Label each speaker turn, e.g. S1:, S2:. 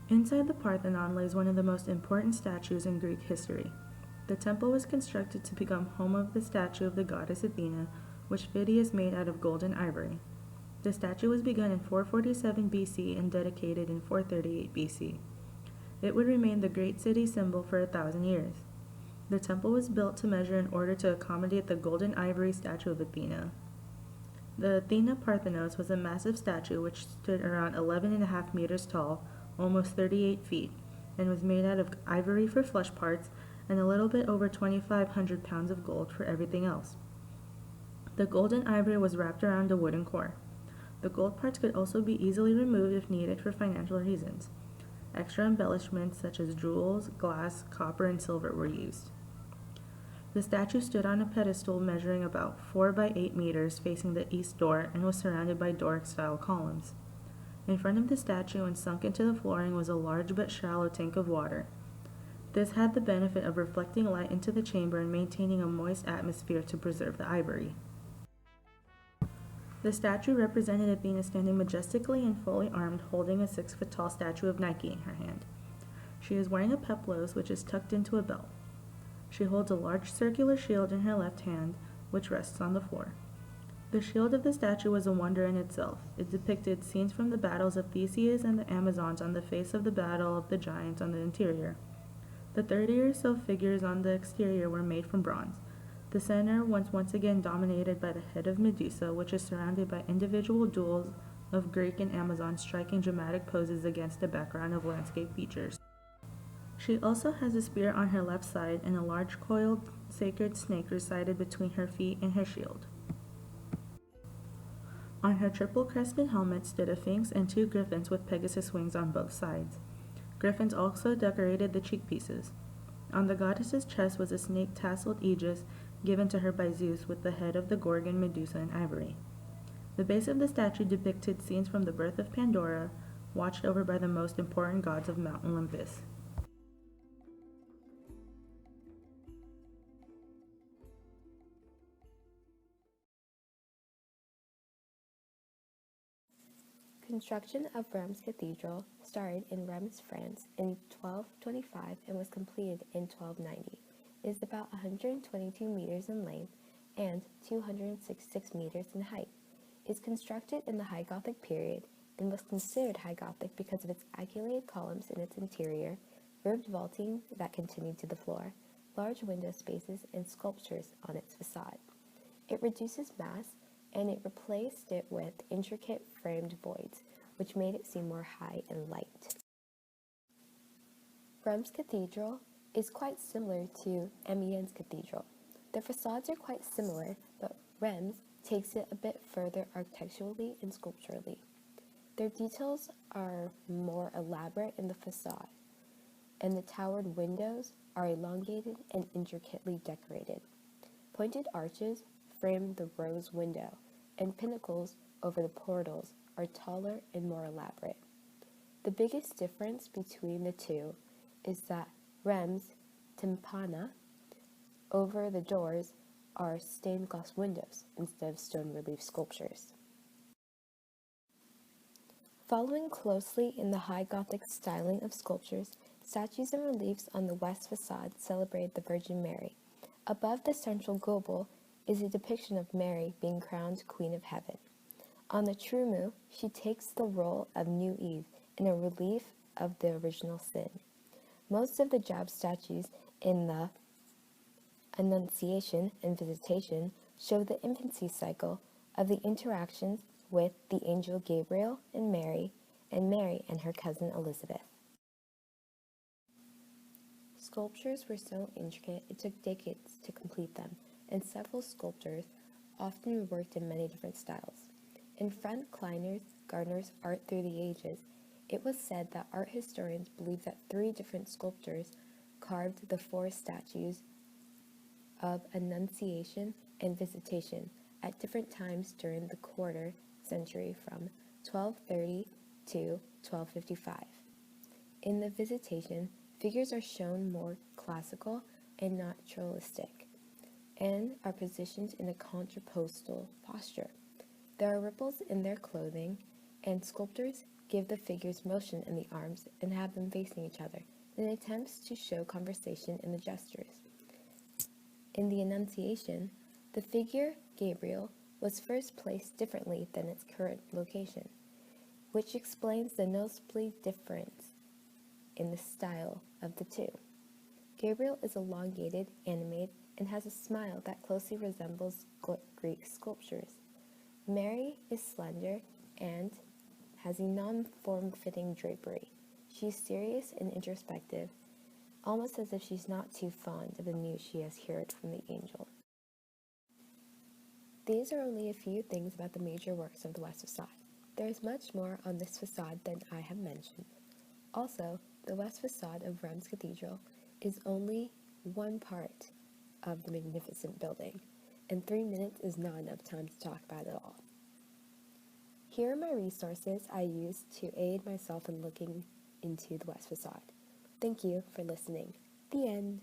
S1: Inside the Parthenon lays one of the most important statues in Greek history. The temple was constructed to become home of the statue of the goddess Athena, which Phidias made out of gold and ivory. The statue was begun in 447 BC and dedicated in 438 BC. It would remain the great city symbol for 1,000 years. The temple was built to measure in order to accommodate the gold and ivory statue of Athena. The Athena Parthenos was a massive statue which stood around 11.5 meters tall, almost 38 feet, and was made out of ivory for flesh parts and a little bit over 2,500 pounds of gold for everything else. The gold and ivory was wrapped around a wooden core. The gold parts could also be easily removed if needed for financial reasons. Extra embellishments such as jewels, glass, copper, and silver were used. The statue stood on a pedestal measuring about 4 by 8 meters facing the east door and was surrounded by Doric-style columns. In front of the statue and sunk into the flooring was a large but shallow tank of water. This had the benefit of reflecting light into the chamber and maintaining a moist atmosphere to preserve the ivory. The statue represented Athena standing majestically and fully armed, holding a 6-foot-tall statue of Nike in her hand. She is wearing a peplos, which is tucked into a belt. She holds a large circular shield in her left hand, which rests on the floor. The shield of the statue was a wonder in itself. It depicted scenes from the battles of Theseus and the Amazons on the face of the battle of the giants on the interior. The 30 or so figures on the exterior were made from bronze. The center was once again dominated by the head of Medusa, which is surrounded by individual jewels of Greek and Amazon striking dramatic poses against a background of landscape features. She also has a spear on her left side and a large coiled sacred snake recited between her feet and her shield. On her triple crested helmet stood a sphinx and 2 griffins with Pegasus wings on both sides. Griffins also decorated the cheek pieces. On the goddess's chest was a snake tasseled aegis given to her by Zeus with the head of the Gorgon Medusa in ivory. The base of the statue depicted scenes from the birth of Pandora, watched over by the most important gods of Mount Olympus.
S2: Construction of Reims Cathedral started in Reims, France in 1225 and was completed in 1290. It is about 122 meters in length and 266 meters in height. It is constructed in the High Gothic period and was considered High Gothic because of its arcuated columns in its interior, ribbed vaulting that continued to the floor, large window spaces, and sculptures on its facade. It reduces mass and it replaced it with intricate framed voids, which made it seem more high and light. Reims Cathedral is quite similar to Amiens Cathedral. Their facades are quite similar, but Reims takes it a bit further architecturally and sculpturally. Their details are more elaborate in the facade, and the towered windows are elongated and intricately decorated. Pointed arches frame the rose window, and pinnacles over the portals are taller and more elaborate. The biggest difference between the two is that Reims tympana over the doors are stained glass windows instead of stone relief sculptures. Following closely in the High Gothic styling of sculptures, statues and reliefs on the west facade celebrate the Virgin Mary. Above the central gobel is a depiction of Mary being crowned Queen of Heaven. On the Trumu, she takes the role of New Eve in a relief of the original sin. Most of the Job statues in the Annunciation and Visitation show the infancy cycle of the interactions with the angel Gabriel and Mary and her cousin Elizabeth. Sculptures were so intricate it took decades to complete them, and several sculptors often worked in many different styles. In Frank Kleiner's Gardner's Art Through the Ages, it was said that art historians believe that 3 different sculptors carved the 4 statues of Annunciation and Visitation at different times during the quarter century from 1230 to 1255. In the Visitation, figures are shown more classical and naturalistic, and are positioned in a contrapostal posture. There are ripples in their clothing, and sculptors give the figures motion in the arms and have them facing each other in attempts to show conversation in the gestures. In the Annunciation, the figure Gabriel was first placed differently than its current location, which explains the noticeable difference in the style of the two. Gabriel is elongated, animated, and has a smile that closely resembles Greek sculptures. Mary is slender and has a non-form-fitting drapery. She is serious and introspective, almost as if she's not too fond of the news she has heard from the angel. These are only a few things about the major works of the West Facade. There is much more on this facade than I have mentioned. Also, the West Facade of Reims Cathedral is only one part of the magnificent building, and 3 minutes is not enough time to talk about it all. Here are my resources I used to aid myself in looking into the West Facade. Thank you for listening. The end.